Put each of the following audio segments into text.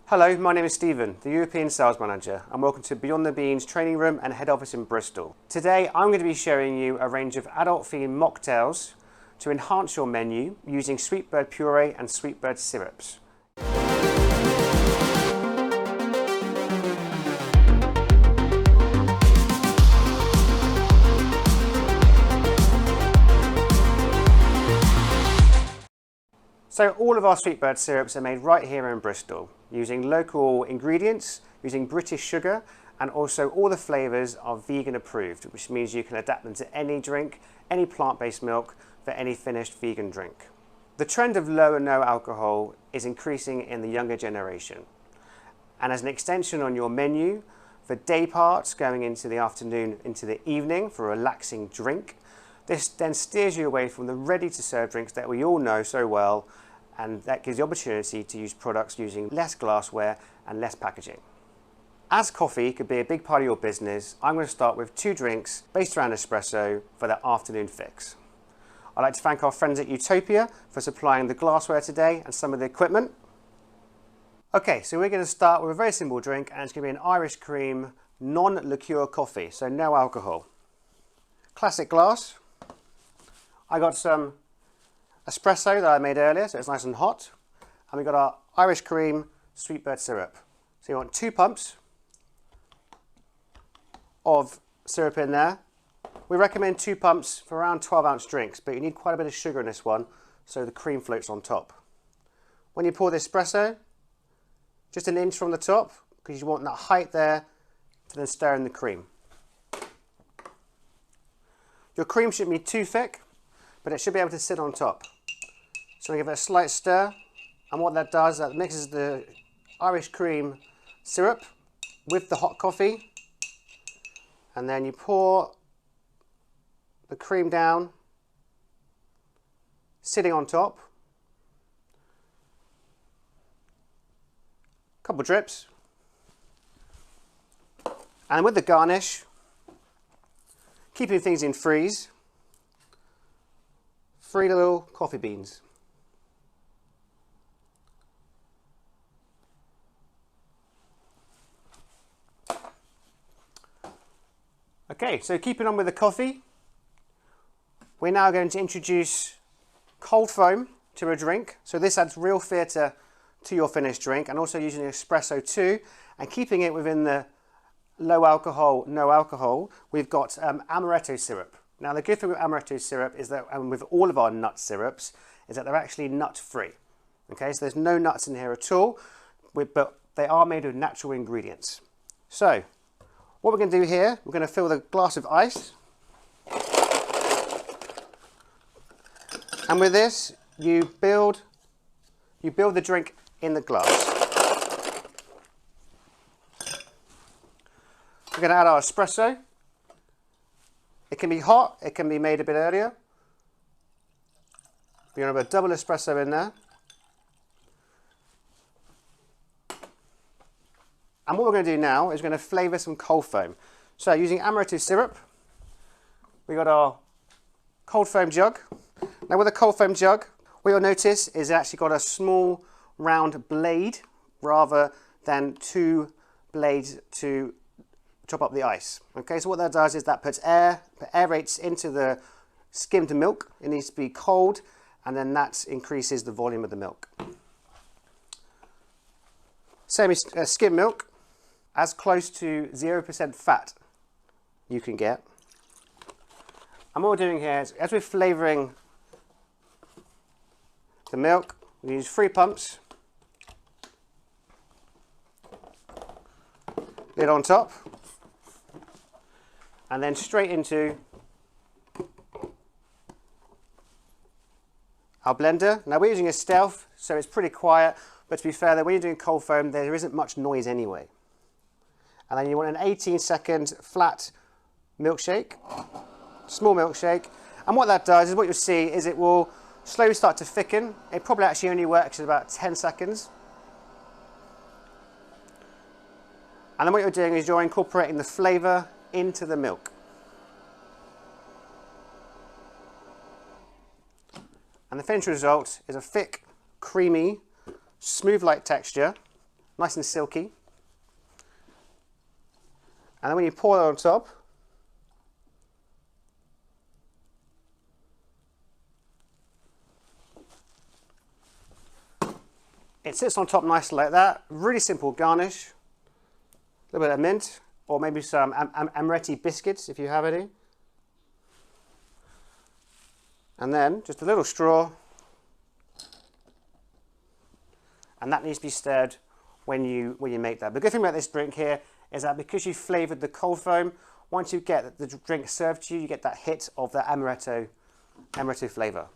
Hello, my name is Stephen, the European Sales Manager, and welcome to Beyond the Beans training room and head office in Bristol. Today I'm going to be showing you a range of adult-themed mocktails to enhance your menu using Sweetbird puree and Sweetbird syrups. So all of our Sweetbird syrups are made right here in Bristol, using local ingredients, using British sugar, and also all the flavours are vegan approved, which means you can adapt them to any drink, any plant-based milk, for any finished vegan drink. The trend of low and no alcohol is increasing in the younger generation. And as an extension on your menu, for day parts going into the afternoon, into the evening for a relaxing drink, this then steers you away from the ready-to-serve drinks that we all know so well, and that gives the opportunity to use products using less glassware and less packaging. As coffee could be a big part of your business, I'm going to start with 2 drinks based around espresso for the afternoon fix. I'd like to thank our friends at Utopia for supplying the glassware today and some of the equipment. Okay, so we're going to start with a very simple drink, and it's going to be an Irish cream non-liqueur coffee, so no alcohol. Classic glass. I got some espresso that I made earlier, so it's nice and hot. And we've got our Irish cream Sweetbird syrup. So you want 2 pumps of syrup in there. We recommend 2 pumps for around 12-ounce drinks, but you need quite a bit of sugar in this one, so the cream floats on top. When you pour the espresso, just an inch from the top, because you want that height there to then stir in the cream. Your cream shouldn't be too thick, but it should be able to sit on top. So we give it a slight stir, and what that does, that mixes the Irish cream syrup with the hot coffee, and then you pour the cream down, sitting on top. A couple drips, and with the garnish, keeping things in freeze, 3 little coffee beans. Okay, so keeping on with the coffee, we're now going to introduce cold foam to a drink. So this adds real theatre to your finished drink, and also using espresso too, and keeping it within the low alcohol, no alcohol, we've got amaretto syrup. Now the good thing with amaretto syrup is that, and with all of our nut syrups, is that they're actually nut free. Okay, so there's no nuts in here at all, but they are made of natural ingredients. So what we're going to do here, we're going to fill the glass with ice. And with this, you build the drink in the glass. We're going to add our espresso. It can be hot, it can be made a bit earlier. We're going to have a double espresso in there. And what we're going to do now is we're going to flavour some cold foam. So using amaretto syrup, we got our cold foam jug. Now with a cold foam jug, what you'll notice is it actually got a small round blade rather than 2 blades to chop up the ice. Okay, so what that does is that puts aerates into the skimmed milk. It needs to be cold, and then that increases the volume of the milk. Skim milk, as close to 0% fat you can get. And what we're doing here is, as we're flavouring the milk, we use 3 pumps, lid on top, and then straight into our blender. Now we're using a Stealth, so it's pretty quiet, but to be fair, that when you're doing cold foam, there isn't much noise anyway. And then you want an 18-second flat milkshake, small milkshake. And what that does is, what you'll see is it will slowly start to thicken. It probably actually only works in about 10 seconds. And then what you're doing is you're incorporating the flavour into the milk. And the finished result is a thick, creamy, smooth-like texture, nice and silky. And then when you pour that on top, it sits on top nicely like that. Really simple garnish. A little bit of mint, or maybe some amaretti biscuits if you have any. And then just a little straw. And that needs to be stirred when you make that. The good thing about this drink here is that because you flavoured the cold foam, once you get the drink served to you, you get that hit of the amaretto flavour.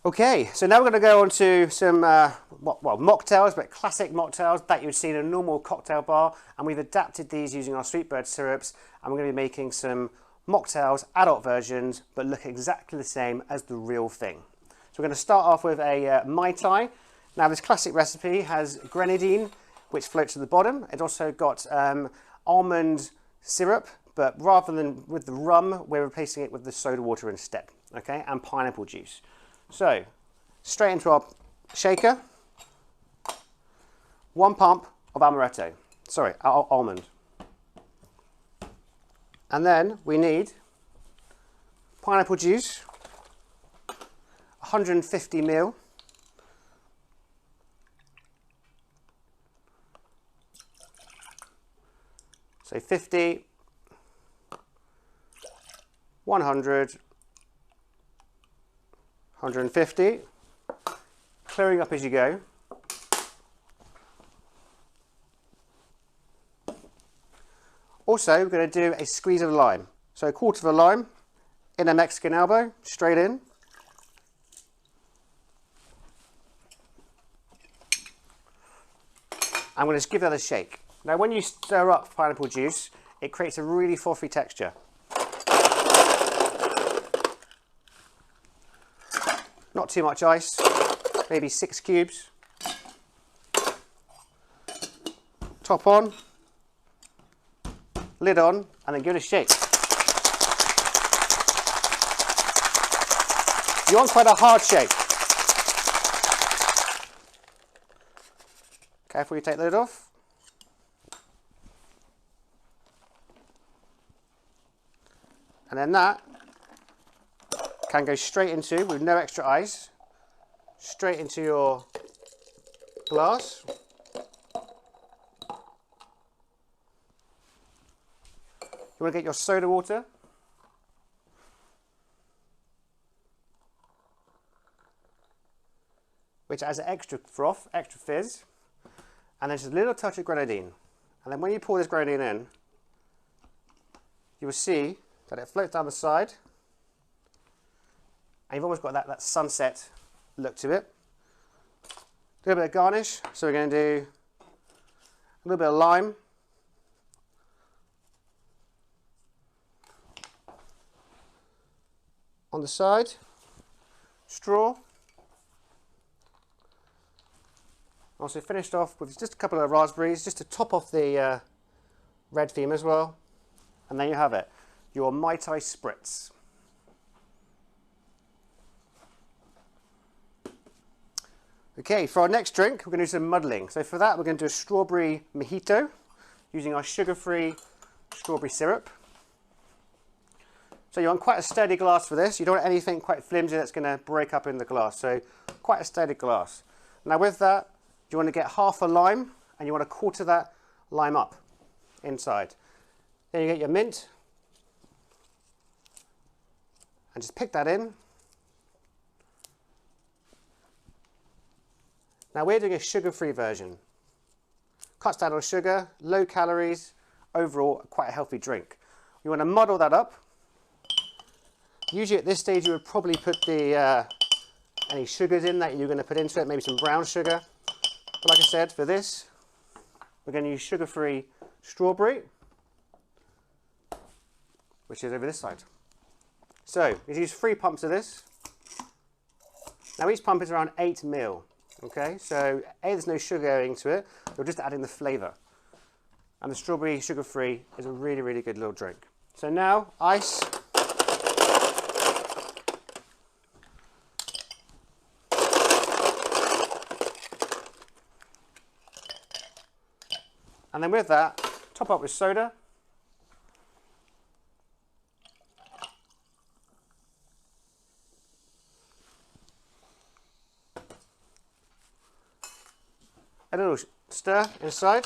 Okay, so now we're going to go on to some mocktails, but classic mocktails that you would see in a normal cocktail bar, and we've adapted these using our Sweetbird syrups, and we're going to be making some mocktails, adult versions, but look exactly the same as the real thing. So we're going to start off with a Mai Tai. Now this classic recipe has grenadine, which floats to the bottom. It's also got almond syrup, but rather than with the rum, we're replacing it with the soda water instead, okay, and pineapple juice. So, straight into our shaker, 1 pump of almond. And then we need pineapple juice, 150 ml. So 50, 100, 150, clearing up as you go. Also, we're going to do a squeeze of lime. So a quarter of a lime in a Mexican elbow, straight in. I'm going to just give that a shake. Now when you stir up pineapple juice, it creates a really frothy texture. Not too much ice, maybe 6 cubes. Top on, lid on, and then give it a shake. You want quite a hard shake. Careful you take the lid off. And then that can go straight into, with no extra ice, straight into your glass. You want to get your soda water. Which adds an extra froth, extra fizz. And then just a little touch of grenadine. And then when you pour this grenadine in, you will see that it floats down the side. And you've almost got that sunset look to it. A little bit of garnish. So we're going to do a little bit of lime. On the side. Straw. Also finished off with just a couple of raspberries, just to top off the red theme as well. And then you have it, your Mai Tai spritz. Okay, for our next drink, we're going to do some muddling. So for that, we're going to do a strawberry mojito using our sugar-free strawberry syrup. So you want quite a sturdy glass for this. You don't want anything quite flimsy that's going to break up in the glass. So quite a sturdy glass. Now with that, you want to get half a lime, and you want to quarter that lime up inside. Then you get your mint, and just pick that in. Now we're doing a sugar-free version. Cuts down on sugar, low calories, overall quite a healthy drink. You want to muddle that up. Usually at this stage you would probably put the any sugars in that you're going to put into it, maybe some brown sugar. But like I said, for this, we're going to use sugar-free strawberry, which is over this side. So you use 3 pumps of this. Now each pump is around 8 ml. Okay, so there's no sugar going to it, we're just adding the flavour. And the strawberry sugar-free is a really, really good little drink. So now, ice. And then with that, top up with soda. A little stir inside.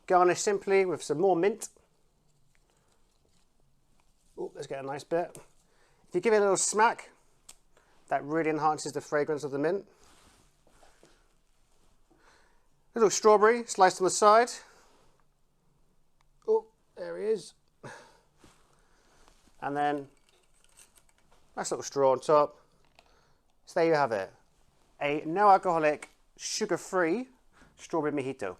Garnish simply with some more mint. Oh, let's get a nice bit. If you give it a little smack, that really enhances the fragrance of the mint. A little strawberry sliced on the side. Oh, there he is. And then nice little straw on top. So there you have it. A no alcoholic, sugar-free strawberry mojito.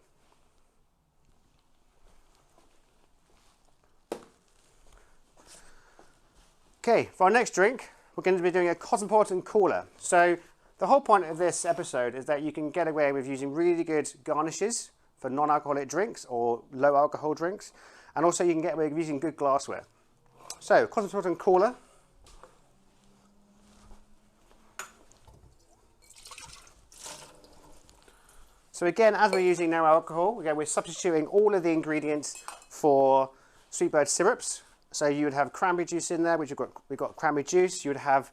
Okay, for our next drink, we're going to be doing a cosmopolitan cooler. So the whole point of this episode is that you can get away with using really good garnishes for non-alcoholic drinks or low alcohol drinks. And also you can get away with using good glassware. So, cosmopolitan cooler. So again, as we're using no alcohol, again, we're substituting all of the ingredients for Sweetbird syrups. So you would have cranberry juice in there, which we've got cranberry juice. You would have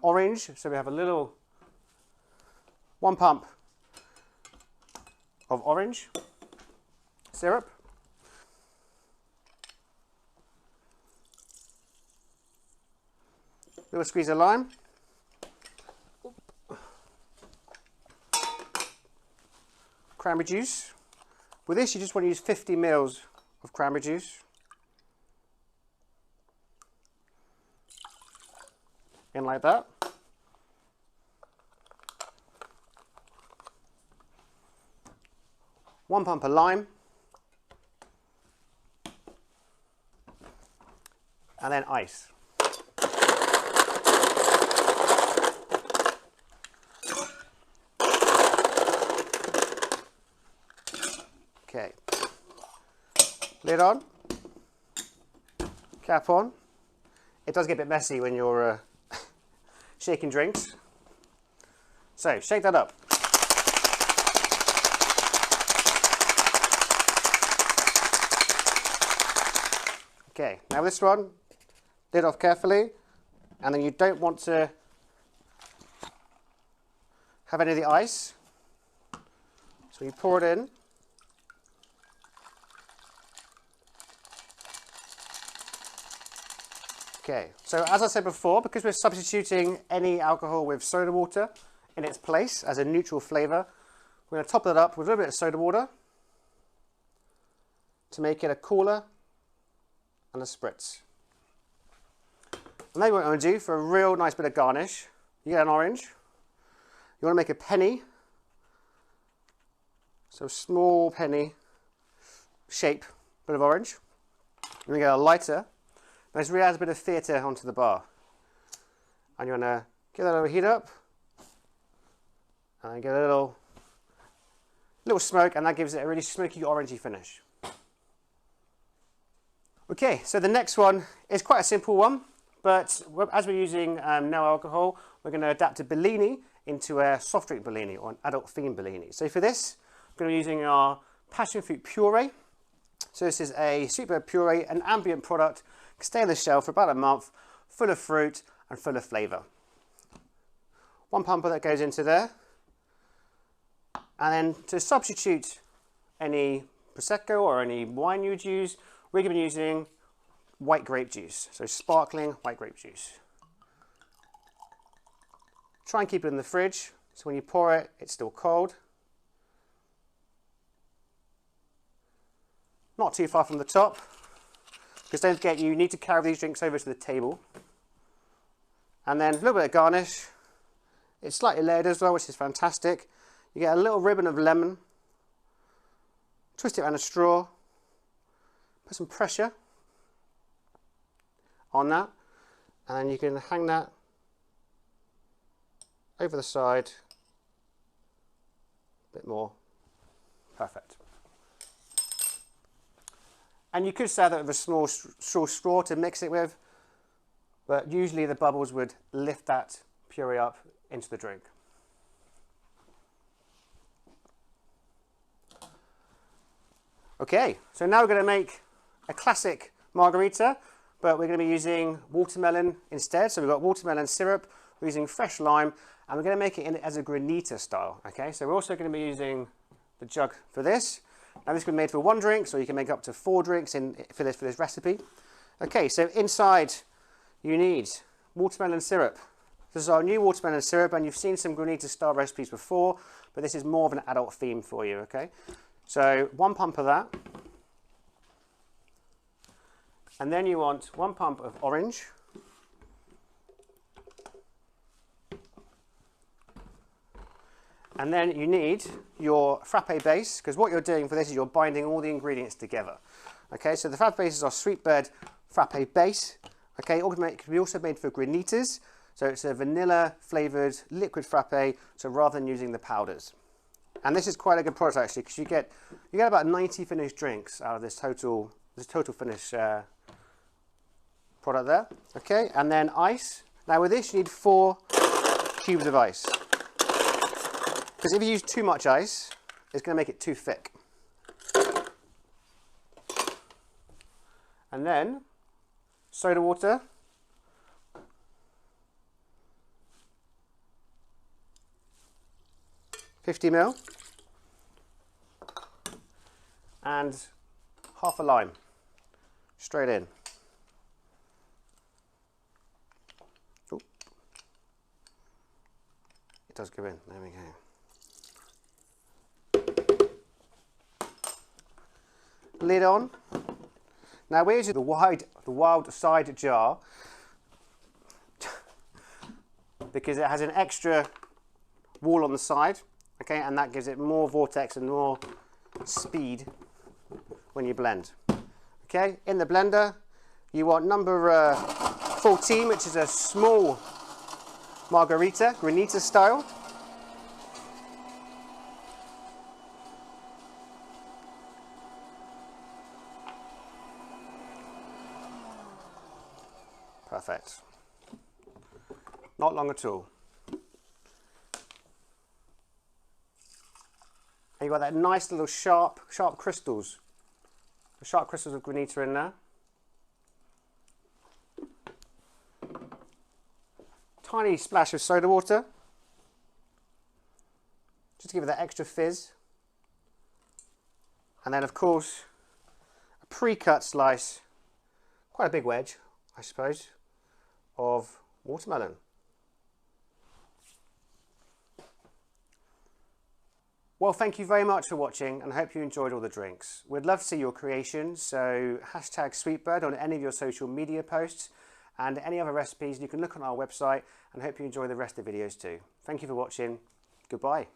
orange, so we have a little 1 pump of orange syrup. Little squeeze of lime. Cranberry juice. With this, you just want to use 50 ml of cranberry juice. In like that. One pump of lime. And then ice. Okay. Lid on. Cap on. It does get a bit messy when you're shaking drinks. So shake that up. Okay, now this one, lid off carefully, and then you don't want to have any of the ice. So you pour it in. Okay, so as I said before, because we're substituting any alcohol with soda water in its place as a neutral flavour, we're going to top that up with a little bit of soda water to make it a cooler and a spritz. And then what you want to do for a real nice bit of garnish, you get an orange. You want to make a penny, so small penny shape bit of orange. And we get a lighter. This really adds a bit of theatre onto the bar. And you want to give that a little heat up. And then get a little smoke, and that gives it a really smoky, orangey finish. Okay, so the next one is quite a simple one, but as we're using no alcohol, we're going to adapt a Bellini into a soft drink Bellini, or an adult themed Bellini. So for this, we're going to be using our passion fruit puree. So this is a Sweetbird puree, an ambient product, can stay on the shelf for about a month, full of fruit and full of flavour. 1 pump that goes into there. And then to substitute any Prosecco or any wine you'd use, we're going to be using white grape juice. So sparkling white grape juice. Try and keep it in the fridge, so when you pour it, it's still cold. Not too far from the top. Because don't forget, you need to carry these drinks over to the table. And then a little bit of garnish. It's slightly layered as well, which is fantastic. You get a little ribbon of lemon. Twist it around a straw. Put some pressure on that. And then you can hang that over the side. A bit more. Perfect. And you could serve that with a small straw to mix it with, but usually the bubbles would lift that puree up into the drink. Okay, so now we're going to make a classic margarita, but we're going to be using watermelon instead. So we've got watermelon syrup, we're using fresh lime, and we're going to make it as a granita style. Okay, so we're also going to be using the jug for this. Now this can be made for 1 drink, so you can make up to 4 drinks for this recipe. Okay, so inside you need watermelon syrup. This is our new watermelon syrup, and you've seen some granita style recipes before, but this is more of an adult theme for you, okay? So 1 pump of that. And then you want 1 pump of orange. And then you need your frappe base, because what you're doing for this is you're binding all the ingredients together. Okay, so the frappe base is our Sweetbird frappe base. Okay, it can be also made for granitas. So it's a vanilla flavoured liquid frappe, so rather than using the powders. And this is quite a good product actually, because you get about 90 finished drinks out of this total finish product there. Okay, and then ice. Now with this you need 4 cubes of ice. Because if you use too much ice, it's going to make it too thick. And then soda water. $50 ml. And half a lime. Straight in. Ooh. It does go in. There we go. Lid on. Now we're using the wild side jar because it has an extra wall on the side, okay, and that gives it more vortex and more speed when you blend. Okay, in the blender you want number 14, which is a small margarita, granita style. Perfect. Not long at all. And you've got that nice little sharp crystals. The sharp crystals of granita in there. Tiny splash of soda water. Just to give it that extra fizz. And then of course, a pre-cut slice, quite a big wedge, I suppose, of watermelon. Well, thank you very much for watching, and I hope you enjoyed all the drinks. We'd love to see your creations, so hashtag Sweetbird on any of your social media posts, and any other recipes you can look on our website, and hope you enjoy the rest of the videos too. Thank you for watching. Goodbye.